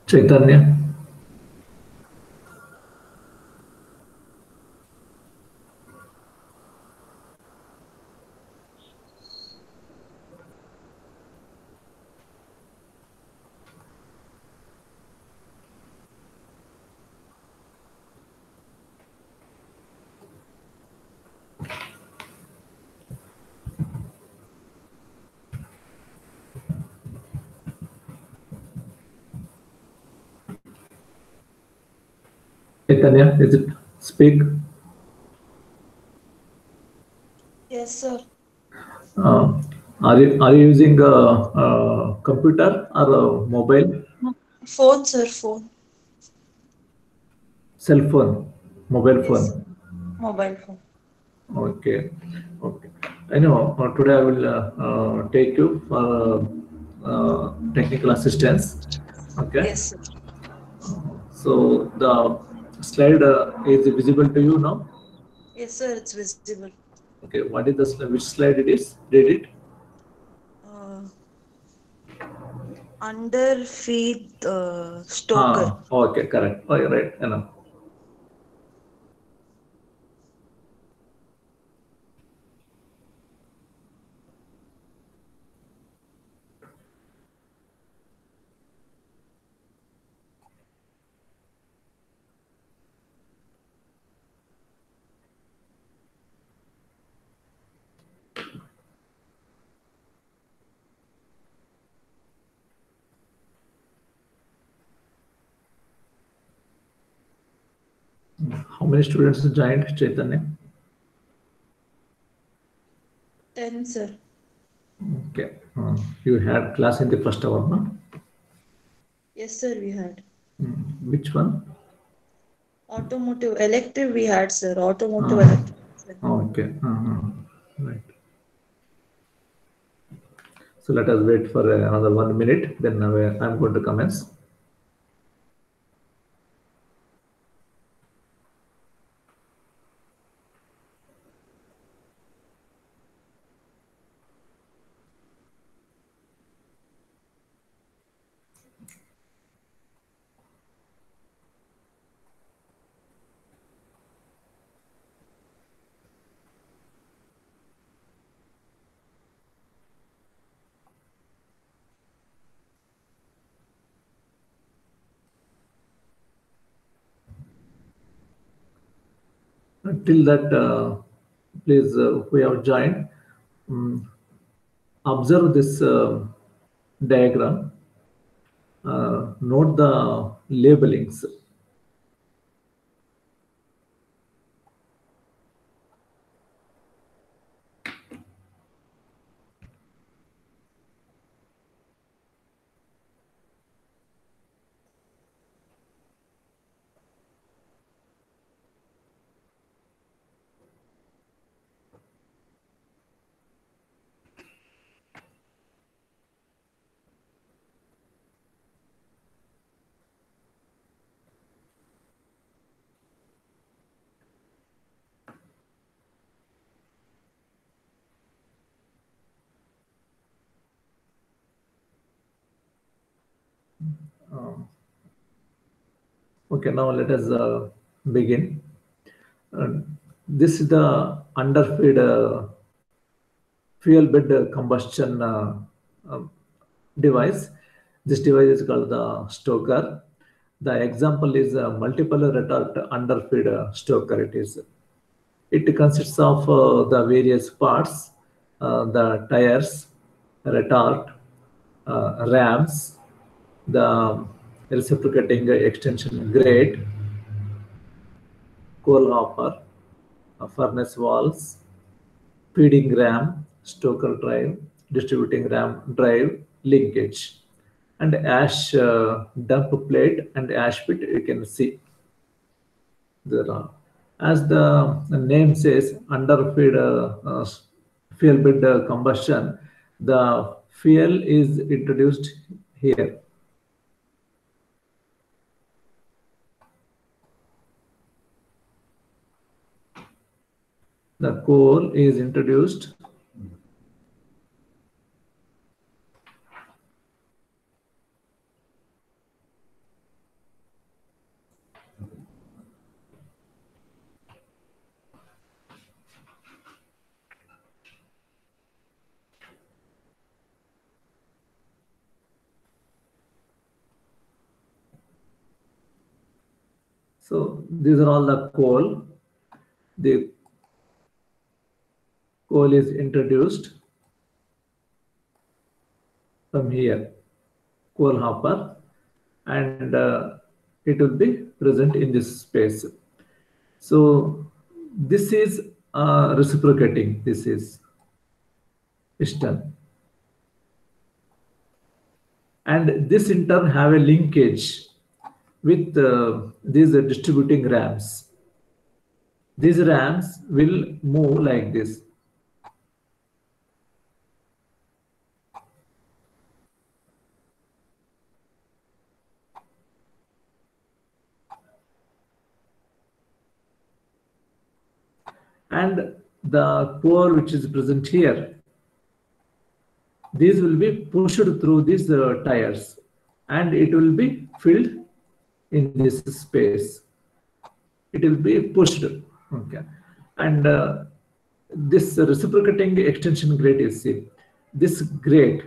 Chaitanya. Chaitanya, is it speak? Yes, sir. Uh, are you using a computer or a mobile? Phone, sir. Phone. Cell phone, mobile Yes, phone. sir. Mobile phone. Okay, okay. I know. Today I will take you for technical assistance. Okay. Yes, sir. So the slide is visible to you now. Yes, sir. It's visible. Okay. What is the which slide it is? Read it. Uh, Under feed Stoker. Okay. Correct. Oh, you're right. I know. How many students joined, Chaitanya? 10, sir. Okay. You had class in the first hour, no? Yes, sir. We had Which one? automotive elective. We had, sir. Automotive elective. Okay. Right. So let us wait for another 1 minute. Then I'm going to commence. Till that, please, who have joined, um, observe this diagram. Note the labelings. Okay, now let us begin. Uh, this is the underfeed fuel bed combustion um, device. This device is called the stoker. The example is a multiple retort underfeed stoker. It consists of the various parts, the tires, retort, rams, the reciprocating extension grate, coal hopper, furnace walls, feeding RAM, stoker drive, distributing RAM drive, linkage, and ash dump plate and ash pit you can see there are. As the name says, under fuel bed combustion, the fuel is introduced here. The coal is introduced. So these are all the coal. The coal is introduced from here, coal hopper, and it will be present in this space. So this is reciprocating. This is piston, and this in turn have a linkage with these distributing rams. These rams will move like this. And the core which is present here, these will be pushed through these tires, and it will be filled in this space. It will be pushed. Okay. And this reciprocating extension grate is see. This grate,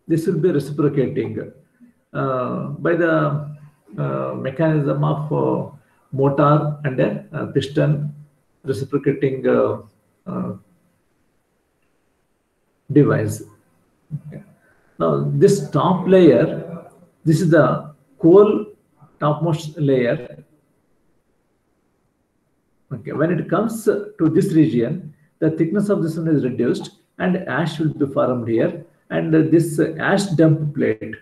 this will be reciprocating by the mechanism of motor and a piston reciprocating device. Okay. Now this top layer, this is the coal topmost layer. Okay, when it comes to this region, the thickness of this one is reduced and ash will be formed here. And this ash dump plate,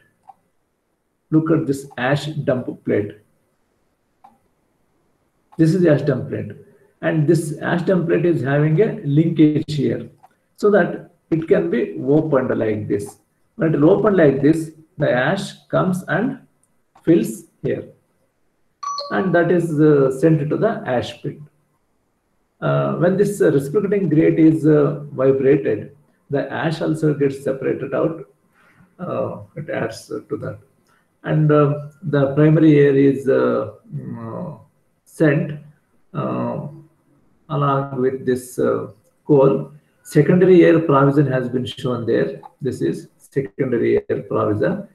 look at this ash dump plate. This is the ash dump plate. And this ash dump plate is having a linkage here so that it can be opened like this. When it is opened like this, the ash comes and fills here. And that is sent to the ash pit. When this reciprocating grate is vibrated, the ash also gets separated out. It adds to that. And the primary air is sent along with this coal. Secondary air provision has been shown there. This is secondary air provision.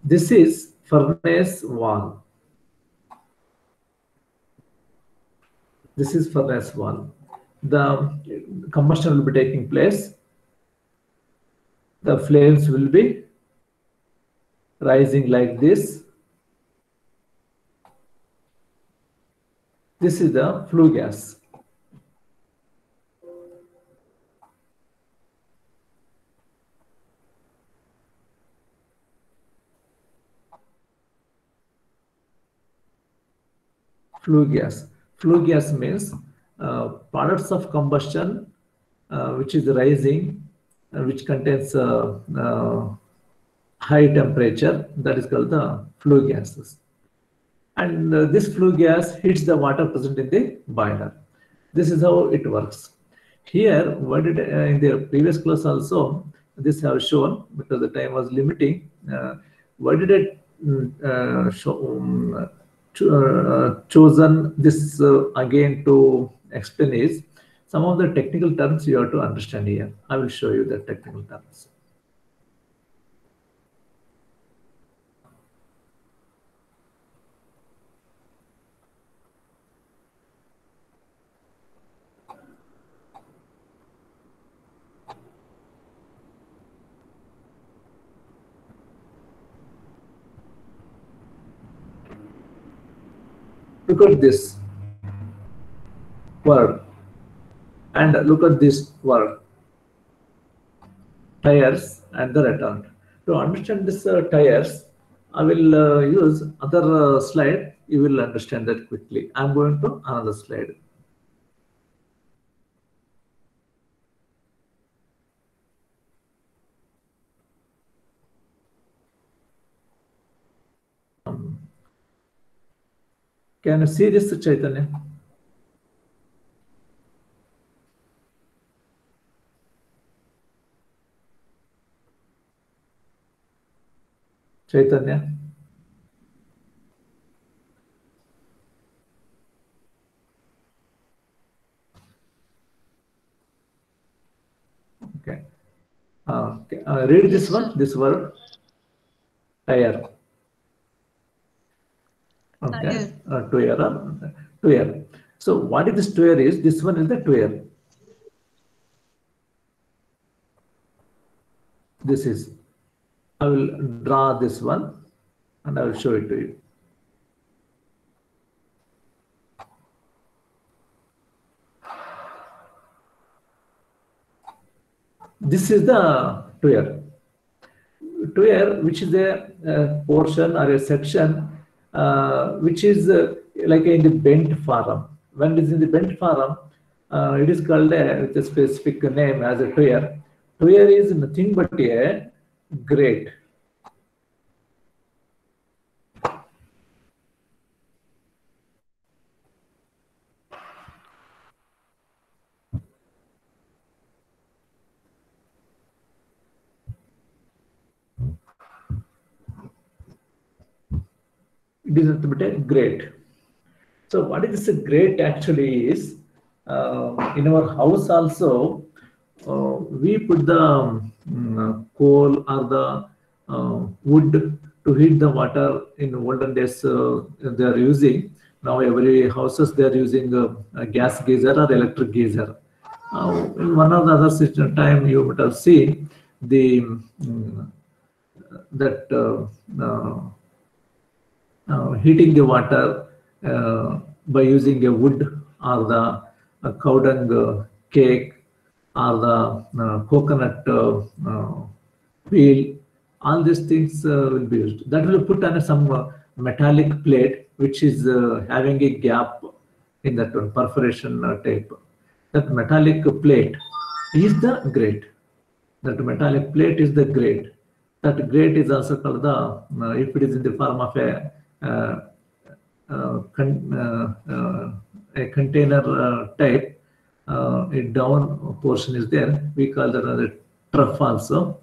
This is furnace wall. This is furnace one. The combustion will be taking place. The flames will be rising like this. This is the flue gas. Flue gas. Flue gas means products of combustion which is rising, which contains high temperature, that is called the flue gases. And this flue gas heats the water present in the boiler. This is how it works. Here, what did in the previous class also, this have shown because the time was limiting. Why did it chosen this again to explain is some of the technical terms you have to understand here. I will show you the technical terms. look at this word and look at this word, tires and the retard. To understand this tires, I will use other slide. You will understand that quickly. I'm going to another slide. Can you see this, Chaitanya? Chaitanya? Okay. Read Yes, this one, sir. this word, tire. Okay, Tire. twere. So what is this twere is? This one is the twere. This is. I will draw this one and I will show it to you. This is the twere. Twere, which is a portion or a section which is like in the bent form. When it is in the bent form, it is called with a specific name as a twere. Twere is nothing but a grate. It is nothing but a grate. So what is this grate actually is, in our house also, we put the coal or the wood to heat the water. In olden days, they are using. Now every houses they are using a gas geyser or electric geyser. In one of the other system time, you would have seen the that heating the water by using a wood or the cow dung cake or the coconut peel. All these things will be used. That will put on some metallic plate which is having a gap in that one, perforation type. That metallic plate is the grate. That metallic plate is the grate. That grate is also called the, if it is in the form of a container type, a down portion is there. We call that as a trough also.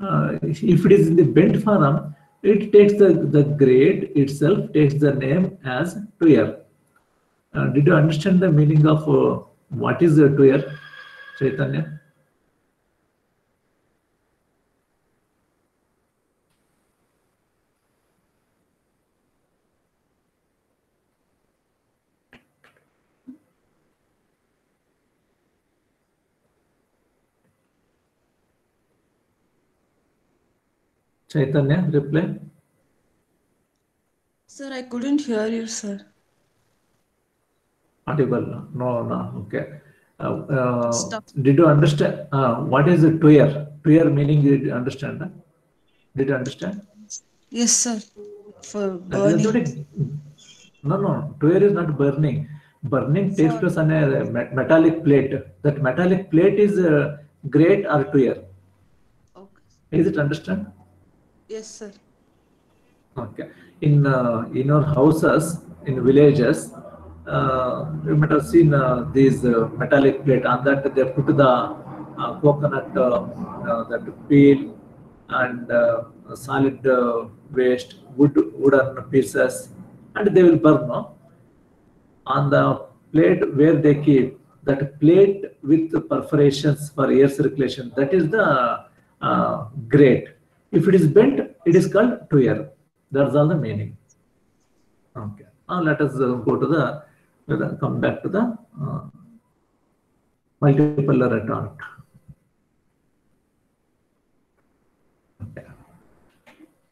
If it is in the bent form, it takes the grate itself takes the name as twere. Did you understand the meaning of what is a twere, Chaitanya? Chaitanya, reply. Sir, I couldn't hear you, sir. Audible? No. Okay. Stop. Did you understand what is a twere? Twere meaning, did you understand? Did you understand? Yes, sir. For That is burning. no. Twere is not burning. Burning takes For place on a metallic plate. That metallic plate is grate or twere. okay. Is it understand? Yes, sir. Okay. In our houses, in villages, you might have seen these metallic plate. On that they put the coconut that peel and solid waste, wooden pieces, and they will burn. No? On the plate where they keep that plate with the perforations for air circulation, that is the grate. If it is bent, it is called twere. That's all the meaning. Okay. Now let us go to come back to the multiple retort. Okay.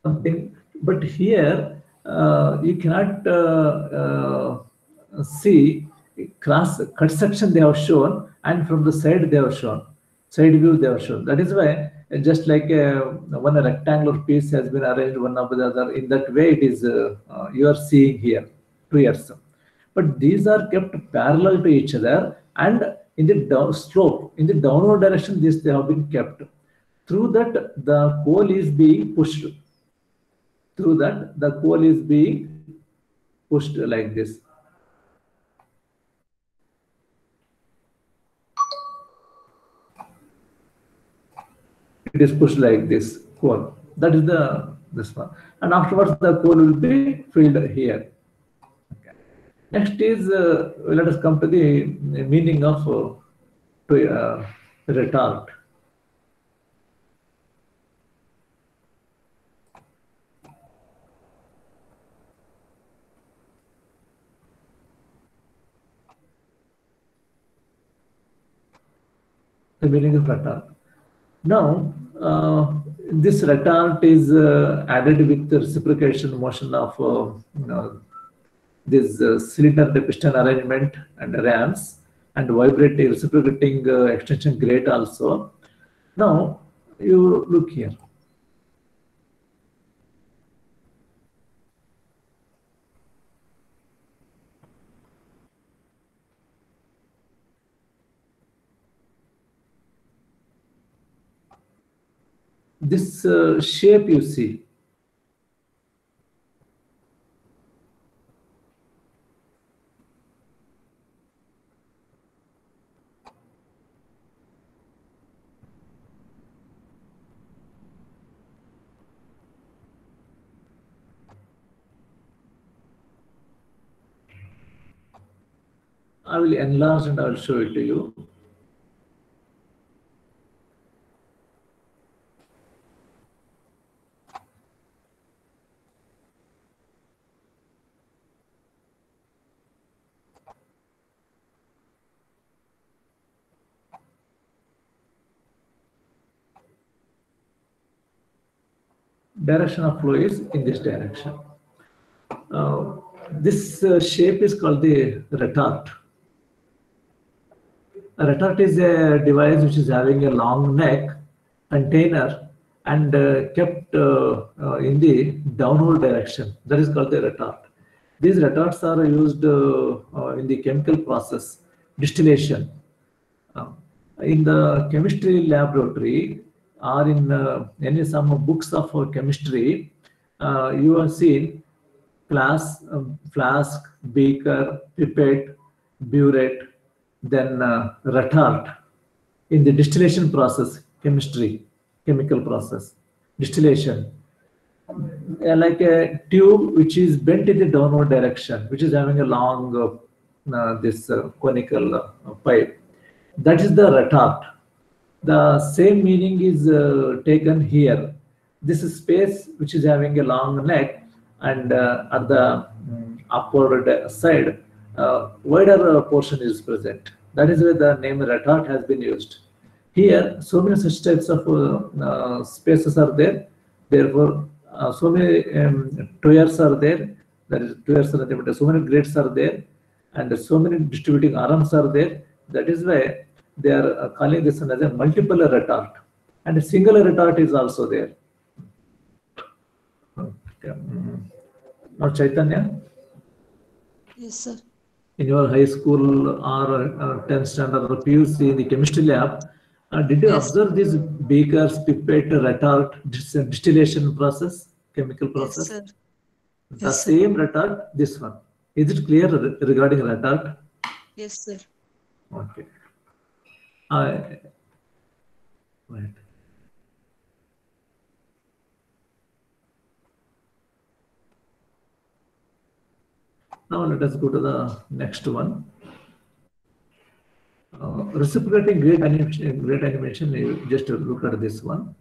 Something, but here you cannot see cross cut section they have shown, and from the side they have shown, side view they have shown. That is why just like one rectangular piece has been arranged one above the other, in that way it is you are seeing here 2 years. But these are kept parallel to each other, and in the slope, in the downward direction, these they have been kept. Through that, the coal is being pushed. Through that, the coal is being pushed like this. It is pushed like this coal. That is the this one, and afterwards the coal will be filled here. Okay. Next is let us come to the meaning of retard. The meaning of retard. Now, this retard is added with the reciprocation motion of this cylinder piston arrangement and rams, and vibrating reciprocating extension grate also. Now, you look here. This shape you see, I will enlarge and I will show it to you. Direction of flow is in this direction. This shape is called the retard. A retard is a device which is having a long neck container and kept in the downward direction. That is called the retard. These retards are used in the chemical process, distillation. In the chemistry laboratory or in any some books of chemistry, you have seen flask, beaker, pipette, burette, then retard. In the distillation process, chemistry, chemical process, distillation, like a tube which is bent in the downward direction, which is having a long this conical pipe. That is the retard. The same meaning is taken here. This is space which is having a long neck, and at the upward side, wider portion is present. That is where the name retard has been used. Here, so many such types of spaces are there. Therefore, so many tiers are there. That is, tiers are nothing but so many grades are there, and so many distributing arms are there. That is why they are calling this one as a multiple retard, and a single retard is also there. Okay. Now, Chaitanya, Yes, sir. in your high school or 10th standard or PUC in the chemistry lab, did you Yes. observe these beakers, pipette, retard distillation process, chemical process? Yes, sir. The Yes, sir. same retard, this one. Is it clear regarding retard? Yes, sir. Okay. Right. Now let us go to the next one. Reciprocating great animation, you just look at this one.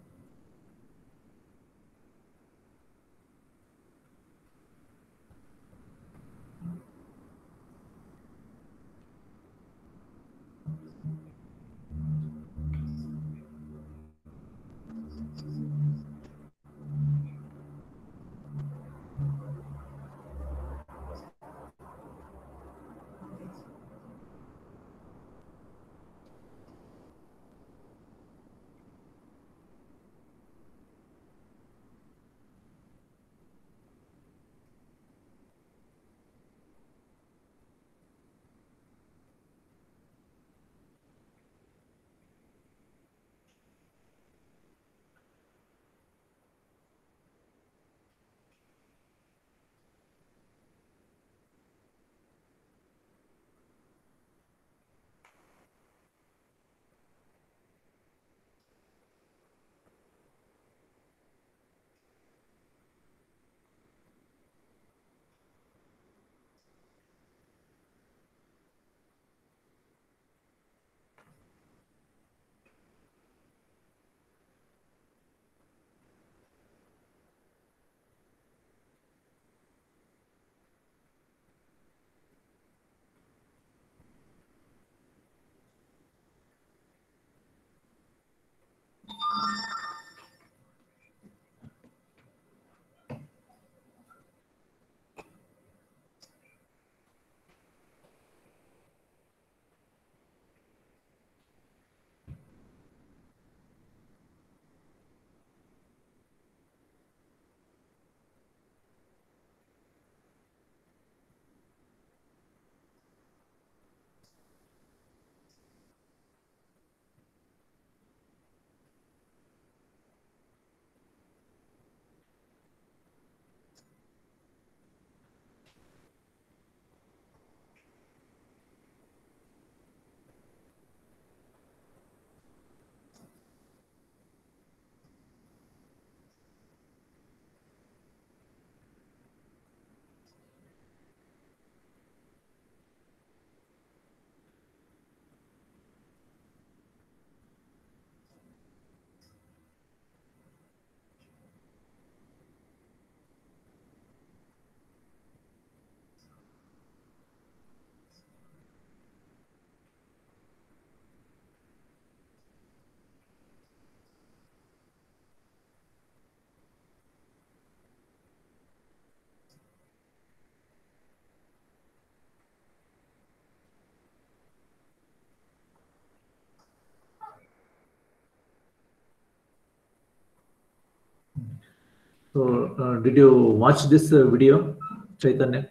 So, did you watch this video, Chaitanya?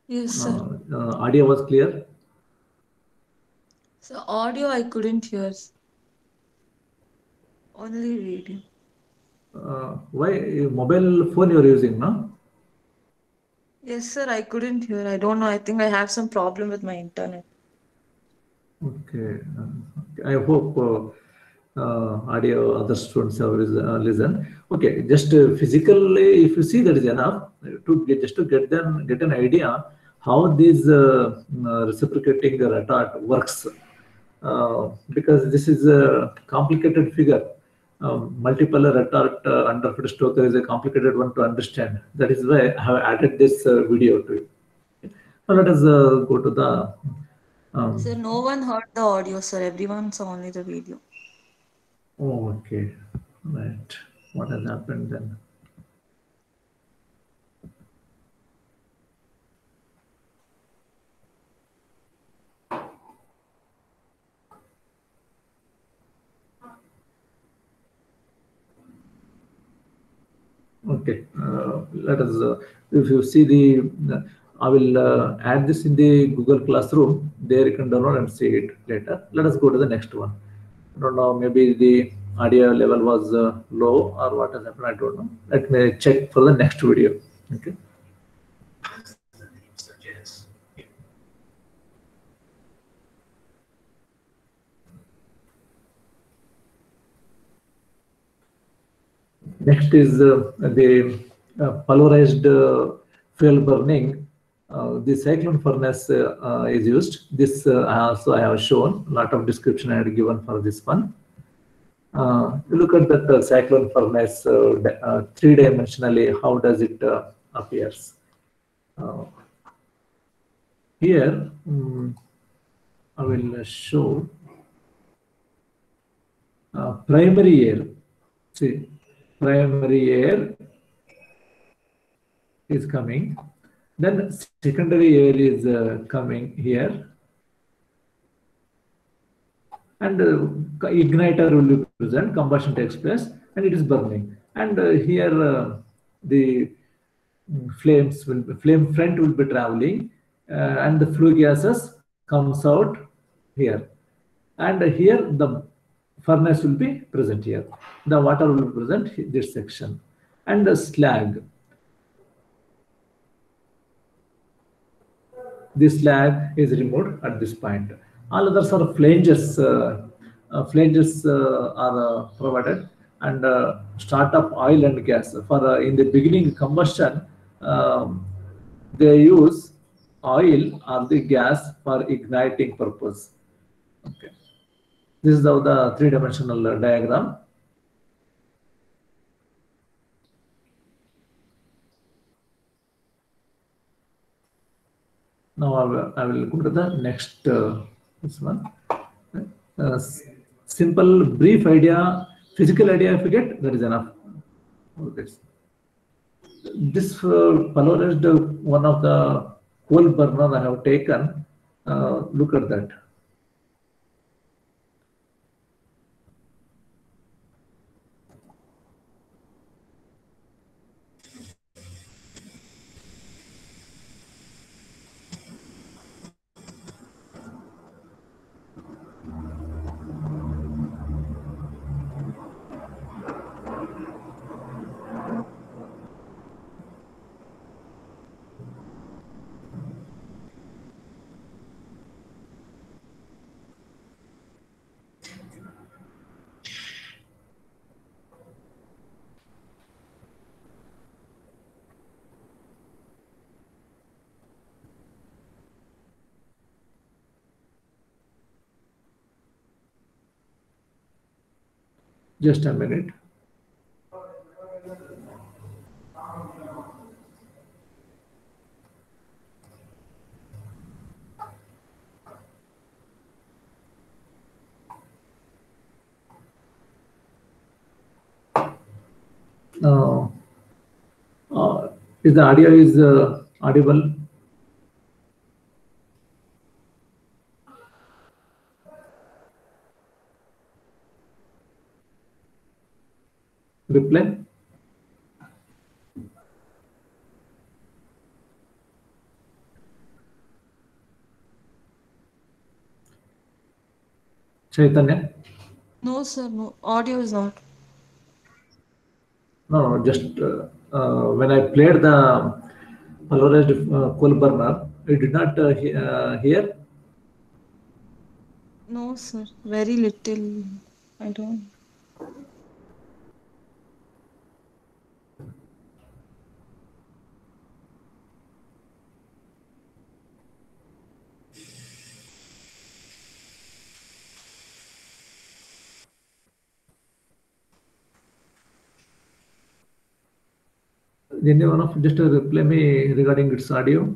Yes, sir. Audio was clear. So audio I couldn't hear. Only video. Why mobile phone you're using, no? Yes, sir. I couldn't hear. I don't know. I think I have some problem with my internet. Okay. I hope audio other students have listen. Okay, just physically, if you see that is enough to get just to get an idea how this reciprocating retard works. Because this is a complicated figure. Multiple retard under Stoker is a complicated one to understand. That is why I have added this video to it. Now let us go to the Sir, um, no one heard the audio, sir. Everyone saw only the video. oh, okay. Right. What has happened then? Okay. Let us, if you see I will add this in the Google Classroom. There you can download and see it later. Let us go to the next one. I don't know, maybe the audio level was low or what has happened. I don't know. Let me check for the next video. Okay. Next is the polarized fuel burning. The cyclone furnace is used. This also I have shown. A lot of description I had given for this one. Look at that cyclone furnace three-dimensionally. How does it appears? Uh, Here, I will show primary air. See, primary air is coming. Then secondary air is coming here. And igniter will be present, combustion takes place, and it is burning. And here the flame front will be traveling, and the flue gases comes out here. And here the furnace will be present here. The water will be present this section. And the slag. This slag is removed at this point. All others are flanges. Flanges are provided, and start of oil and gas. For in the beginning combustion, um, they use oil or the gas for igniting purpose. Okay. This is how the three-dimensional diagram. Now I will go to the next this one. Uh, Simple, brief idea, physical idea. If you get, that is enough. This polarized one of the coal burner I have taken. Look at that. Just a minute. Uh, is the audio is audible? reply. Chaitanya? No, sir, no. Audio is not. No, just when I played the polarized coal burner, it did not hear. No, sir. Very little. I don't. Any one of just reply me regarding its audio.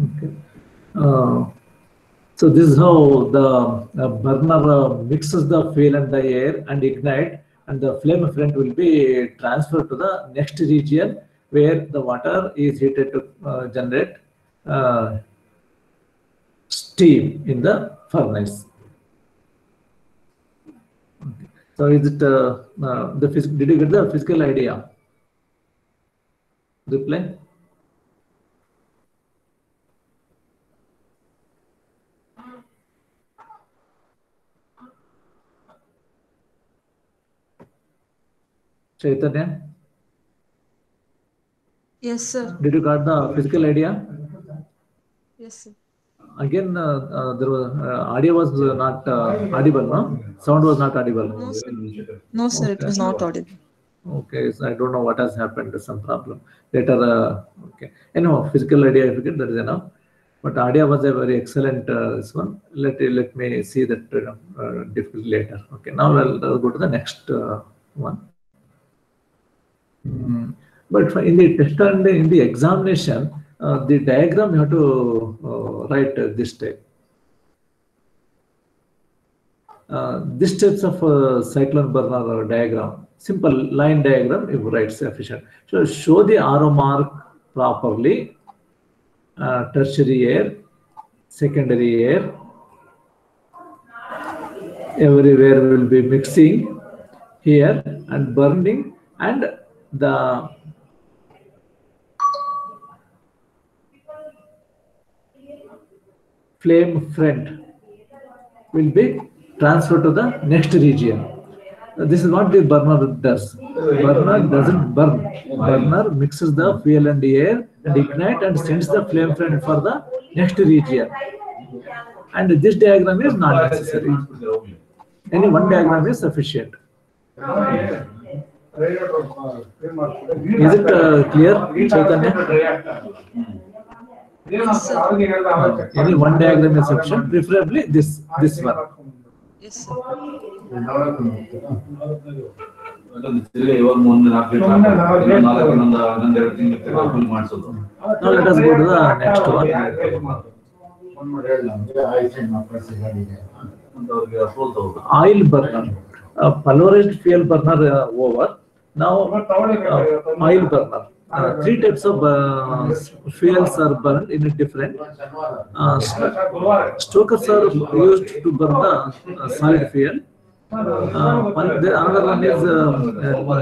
Okay. So this is how the burner mixes the fuel and the air and ignite, and the flame front will be transferred to the next region where the water is heated to generate steam in the furnace. Okay. So is it did you get the physical idea? Reply. Chaitanya, Yes, sir. did you got the physical idea? Yes, sir. Again, there was audio was not audible, no? Sound was not audible. No, sir. No, sir. It was not audible. Okay, so I don't know what has happened. Some problem later. Okay, anyhow, physical idea if you get that is enough. But audio was a very excellent this one. Let me see that difficulty later. Okay, now I'll go to the next one. But in the test and in the examination, the diagram you have to write this type. This types of cyclone burner diagram, simple line diagram, you write sufficient. So show the arrow mark properly. Tertiary air, secondary air, everywhere will be mixing here and burning, and the flame front will be transferred to the next region. This is what the burner does. Burner doesn't burn. Burner mixes the fuel and the air and ignite and sends the flame front for the next region. And this diagram is not necessary. Any one diagram is sufficient. Is it clear, Chaitanya? Yes, sir. Any one diagram is sufficient, preferably this one. Yes, sir. Now let us go to the next one. Oil burner. Polarized fuel burner over. Now oil burner. Three types of fuels are burned in a different. Stokers are used to burn the solid fuel. Another one is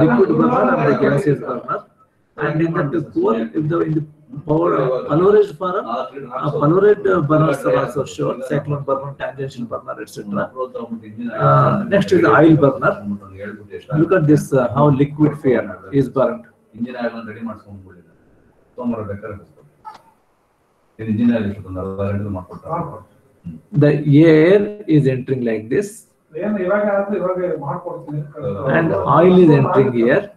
liquid burner and the gaseous burner. And in the coal, in the polarized form, polarized burners are also shown: cyclone burner, tangential burner, etc. Next is the oil burner. Look at this: how liquid fuel is burned. The air is entering like this, and oil is entering here.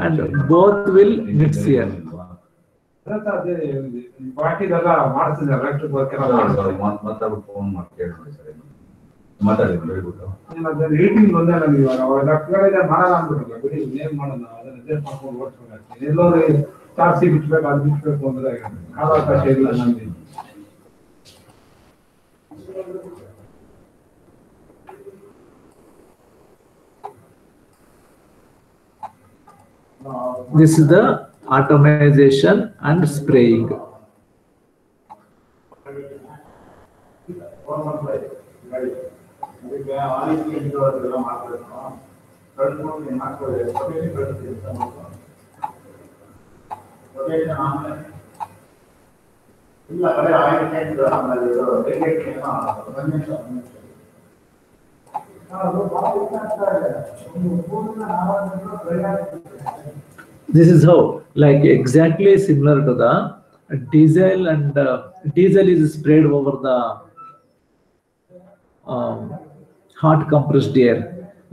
And both will mix here. Rating ಬಂದಾಗ ನೀವು ಅವೆಲ್ಲ ಕೇಳಿದ್ರೆ ಮಾಡಲ್ಲ ಅಂದ್ಬಿಡಲ್ಲ ಬಿಡಿ ಏನ್ ಮಾಡೋಣ ಅದನ್ನ adjust ಮಾಡ್ಕೊಂಡು ಓಡಿಸ್ಬೇಕು ಎಲ್ಲರೂ ಚಾರ್ಸಿ ಬಿಚ್ಚಬೇಕು ಅದು ಬಿಚ್ಚಬೇಕು ಅಂದ್ರೆ ಕಾಲಾವಕಾಶ ಇಲ್ಲ ನಮಗೆ. This is the atomization and spraying. This is how, like exactly similar to the diesel, and diesel is sprayed over the hot compressed air.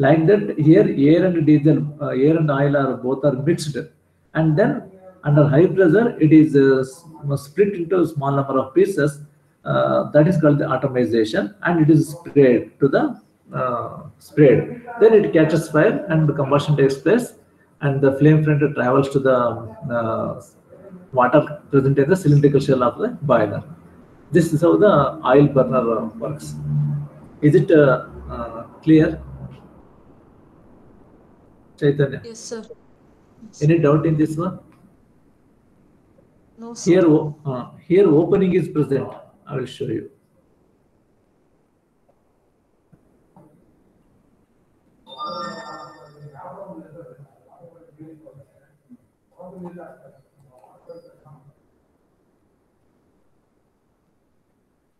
Like that, here air and diesel, air and oil are both are mixed, and then under high pressure it is split into a small number of pieces. That is called the atomization, and it is sprayed to the sprayed. Then it catches fire and the combustion takes place. and the flame front travels to the water present in the cylindrical shell of the boiler. This is how the oil burner works. Is it clear, Chaitanya? Yes, sir. Any doubt in this one? No, sir. Here opening is present. I will show you.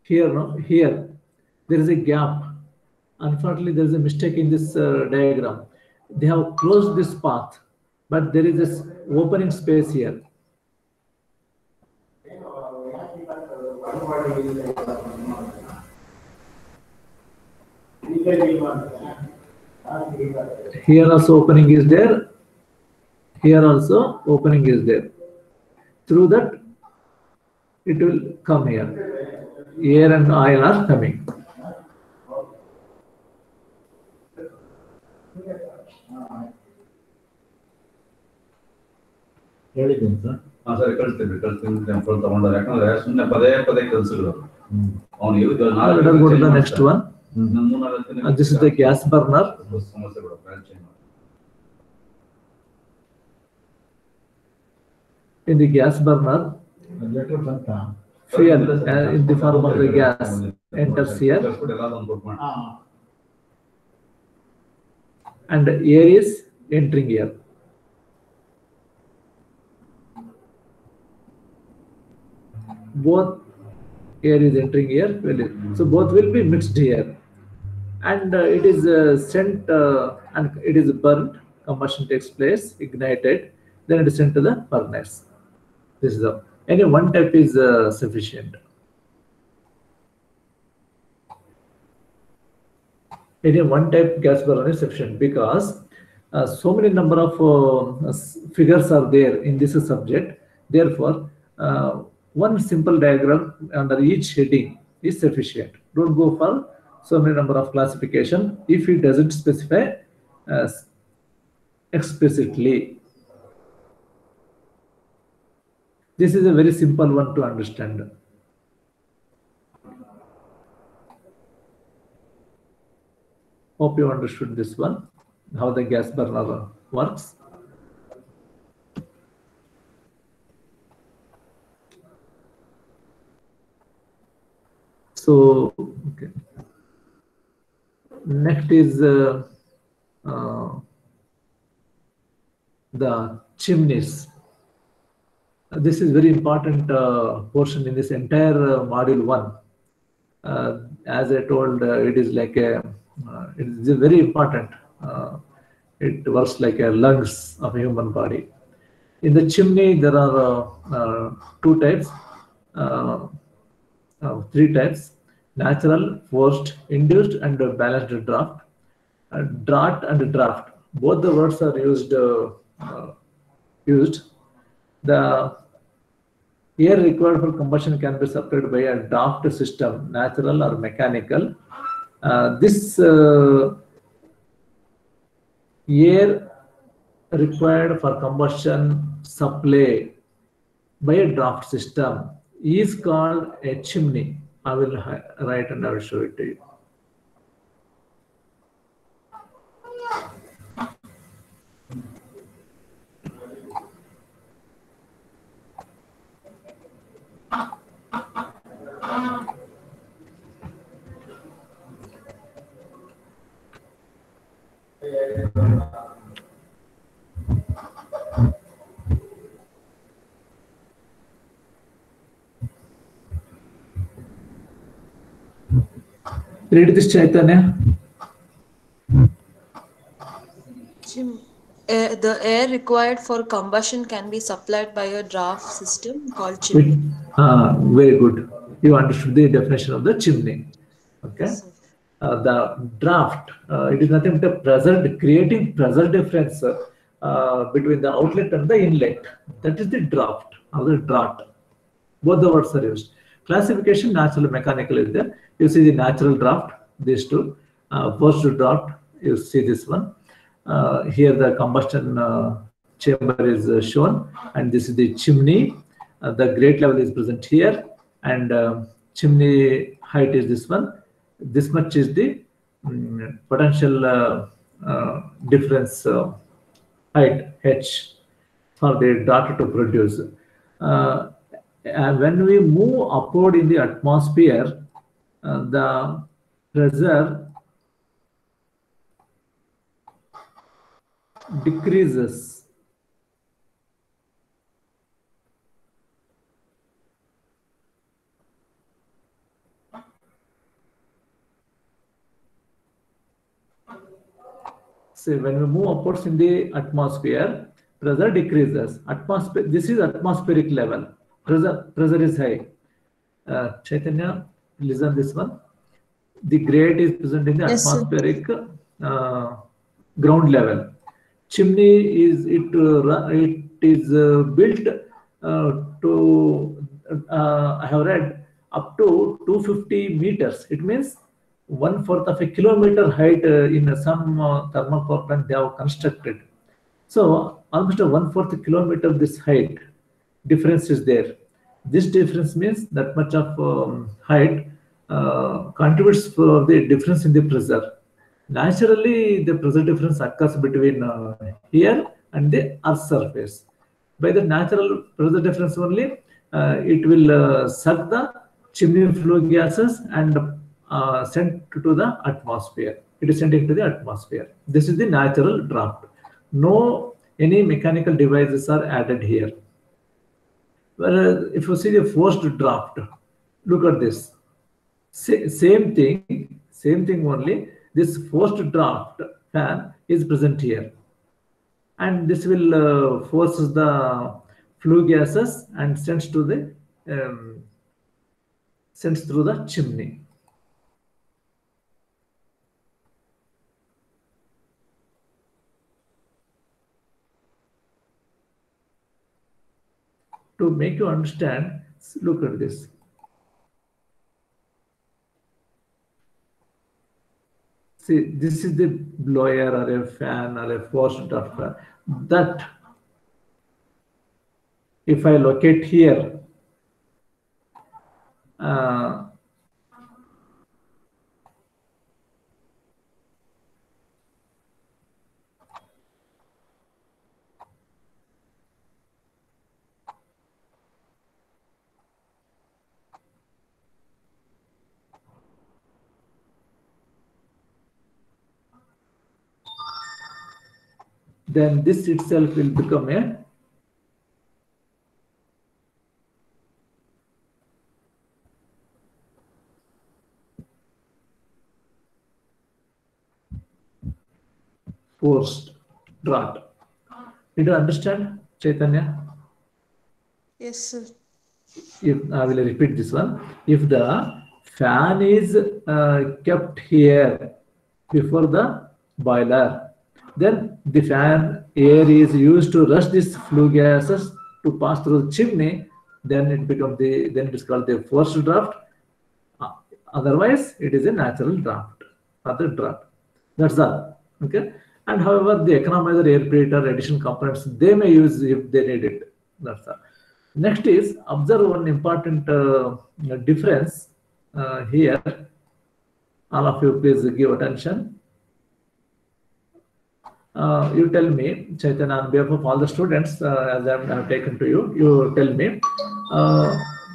Here there is a gap. Unfortunately, there is a mistake in this diagram. They have closed this path, but there is this opening space here. Here also opening is there. Here also opening is there. Through that, it will come here. Air and oil are coming. ಹೇಳಿದ್ದೀನಿ sir. ಹಾಂ ಸರಿ, ಕಳಿಸ್ತೀನಿ temple ತಗೊಂಡ್ರೆ, ಯಾಕಂದ್ರೆ ಸುಮ್ಮನೆ ಪದೇ ಪದೇ ಕೆಲಸಗಳು ಅವನು next one. This is the gas burner. ಸಮಸ್ಯೆಗಳು In the gas burner, fuel in the form of the gas enters here, and air is entering here. Both air is entering here, so both will be mixed here, and it is sent and it is burnt. Combustion takes place, ignited, then it is sent to the furnace. This is any one type is sufficient. Any one type gas burner is sufficient because so many number of figures are there in this subject. Therefore, one simple diagram under each heading is sufficient. Don't go for so many number of classification if it doesn't specify explicitly. This is a very simple one to understand. Hope you understood this one, how the gas burner works. So, okay. Next is the chimneys. This is very important portion in this entire module 1. As I told, it is like it is very important. It works like a lungs of a human body. In the chimney, there are two types, three types: natural, forced, induced, and balanced draft. Draught and draft, both the words are used. The air required for combustion can be supplied by a draft system, natural or mechanical. This air required for combustion supply by a draft system is called a chimney. I will write and I will show it to you. Read this, Chaitanya. The air required for combustion can be supplied by a draft system called chimney. Very good. You understood the definition of the chimney. Okay. Yes, The draft, it is nothing but creating pressure difference between the outlet and the inlet. That is the draft or the draught. Both the words are used. Classification, natural, mechanical is there. You see the natural draft, these two. Forced draft, you see this one. Here the combustion chamber is shown, and this is the chimney. The grate level is present here, and chimney height is this one. This much is the potential difference height H for the data to produce. When we move upward in the atmosphere, the pressure decreases. So when we move upwards in the atmosphere, pressure decreases. Atmosphere. This is atmospheric level. Pressure is high. Chaitanya, listen this one. The grate is present in the Yes, sir. atmospheric ground level. Chimney is it is built to I have read up to 250 meters. It means 1/4 of a kilometer height in some thermal power plant they have constructed. So almost a 1/4 kilometer this height difference is there. This difference means that much of height contributes for the difference in the pressure. Naturally, the pressure difference occurs between here and the Earth surface. By the natural pressure difference only, it will suck the chimney flue gases and sent to the atmosphere. It is sent into the atmosphere. This is the natural draft. No any mechanical devices are added here. Whereas if you see the forced draft, look at this. Same thing only. This forced draft fan is present here, and this will forces the flue gases and sends to the sends through the chimney. To make you understand, look at this. See, this is the blower or a fan or a forced draft fan. That, if I locate here, then this itself will become a forced draft. Did you understand, Chaitanya? Yes, sir. If I will repeat this one, if the fan is kept here before the boiler, then the fan air is used to rush these flue gases to pass through the chimney. Then it becomes then it is called the forced draft. Otherwise, it is a natural draft or the draft. That's all. Okay. And however, the economizer, air preheater, additional components they may use if they need it. That's all. Next is observe one important difference here. All of you please give attention. You tell me, Chaitanya, on behalf of all the students, as I have taken to you, you tell me,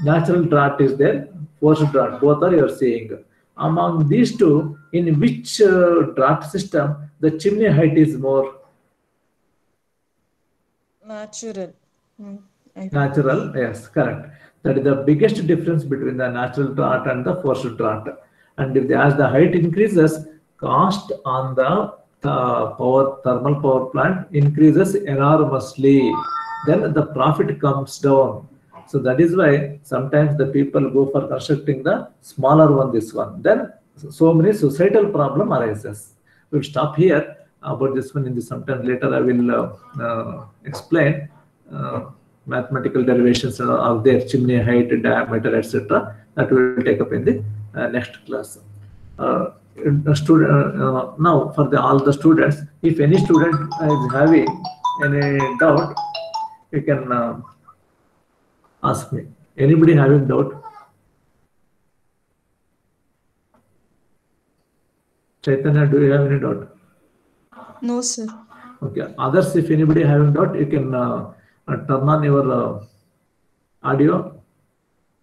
natural draft is there, forced draft, both are you are seeing. Among these two, in which draft system the chimney height is more? Natural. Natural, yes, correct. That is the biggest difference between the natural draft and the forced draft. And if as the height increases, cost on the thermal power plant increases enormously. Then the profit comes down. So that is why sometimes the people go for constructing the smaller one, this one. Then so many societal problem arises. We'll stop here. About this one in the sometime later I will explain mathematical derivations of their chimney height, diameter, etc. That we will take up in the next class. Now for all the students, if any student is having any doubt, you can ask me. Anybody having doubt? Chaitanya, do you have any doubt? No, sir. Okay. Others, if anybody having doubt, you can turn on your audio.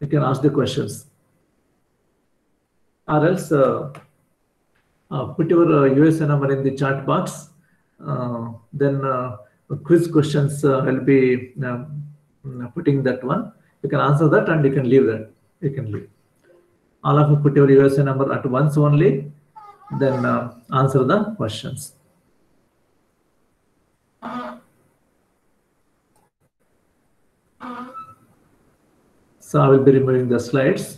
You can ask the questions. Or else put your USA number in the chat box. Then quiz questions will be putting that one. You can answer that and you can leave that. You can leave. All of you put your USA number at once only. Then answer the questions. So I will be removing the slides.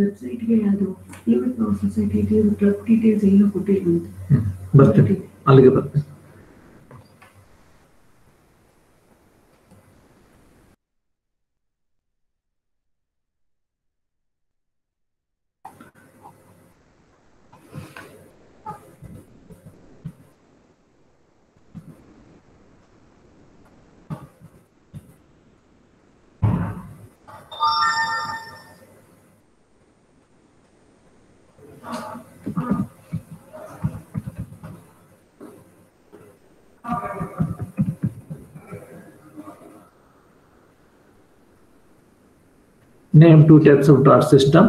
ವೆಬ್ಸೈಟ್ಗೆ ಅದು ಇವತ್ತು society club details ಎಲ್ಲ ಕೊಟ್ಟಿಲ್ಲ. ಬರ್ತೀನಿ, ಅಲ್ಲಿಗೆ ಬರ್ತೀನಿ. Name two types of draft system.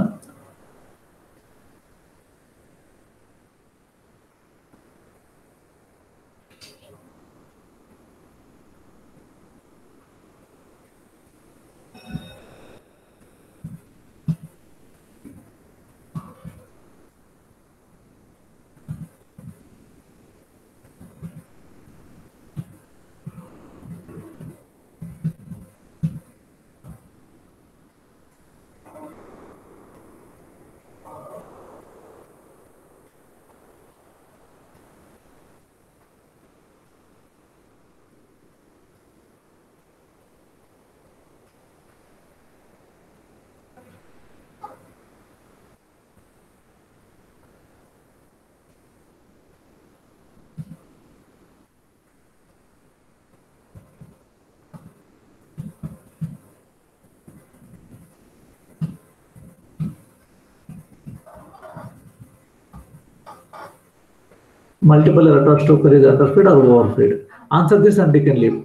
Multiple error stoker is underfed or overfed? Answer this and you can leave.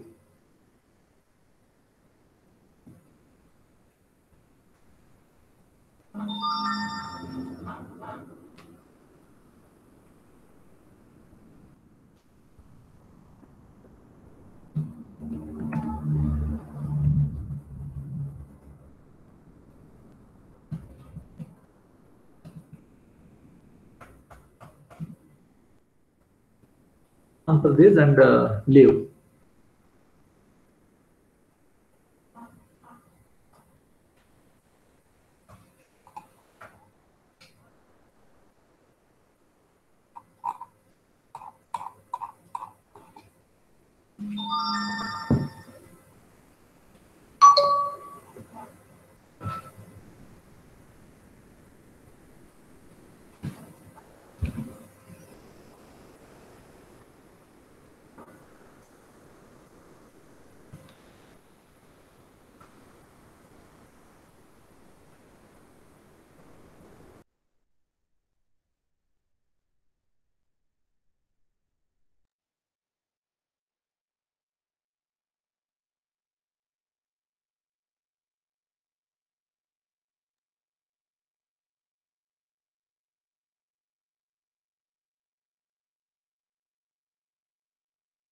Answer this and leave.